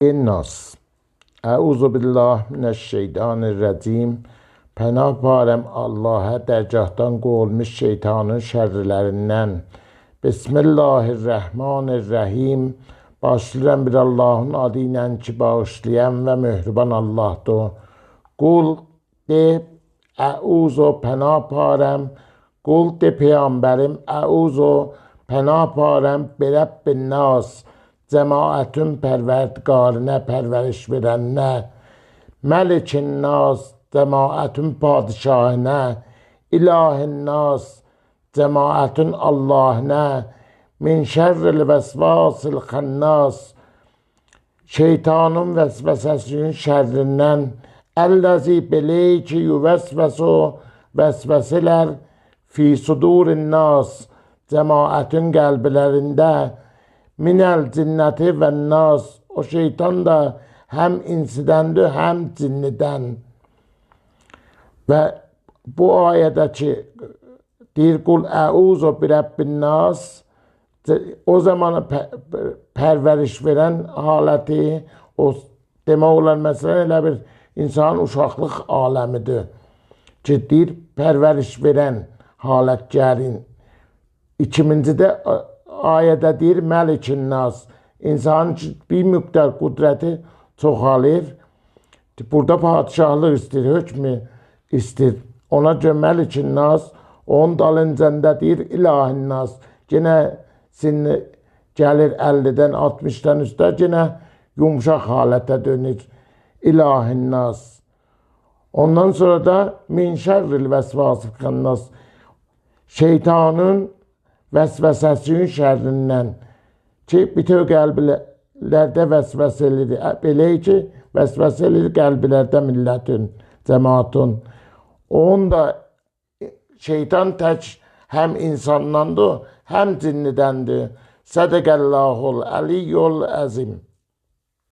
Nas. Əuzu billah minəşşeytanirracim. Pənah barəm Allaha dərgahdan qovulmuş şeytanın şərrilərindən. Bismillahirrahmanirrahim. Başlayıram bir Allahın adı ilə ki, bağışlayan və möhrüban Allahdır. Qul de, əuzu pənah barəm. Qul de peyğəmbərim, əuzu pənah barəm birəbbin nas. Cəmaətin pərverdigarına, pərveriş verənə, məlikin nas, cəmaətin padişahına, ilahin nas, cəmaətin Allahına, min şərril vəsvasil xənnas, şeytanın vəsvəsəsinin şərrindən, əlləzi beley ki yüvəsvəsu, vəsvəsilər, fi sudurin nas, cəmaətin qəlblərində, minəl cinnəti və nas, o şeytan da həm insidəndir, həm cinnidən. Və bu ayədəki deyir, qul əuzu birəbbin nas, o zaman pərveriş verən haləti, o demək olar, məsələn, elə bir insanın uşaqlıq aləmidir ki, deyir, pərveriş verən halətgərin. İkincidə ayədə deyir, məlikin nas, insanın bir müqdər qudrəti çoxalır. Burada padişahlıq istir, hökmü istir. Ona görə məlikin nas, onun dalınca deyir, ilahin nas. Yenə sinni gəlir 50-dən 60-dan üstə, yenə yumuşaq halətə dönür, ilahin nas. Ondan sonra da min şərril vəsvasil xənnas, şeytanın vəsvəsəsinin şərrindən ki, bütün qəlblərdə vəsvəsə edir. Belə ki, vəsvəsə edir qəlblərdə millətin, cəmaatın. Onun da şeytan tək həm insandandır, həm cinnidəndir. Sədəqəllahul əliyyul əzim.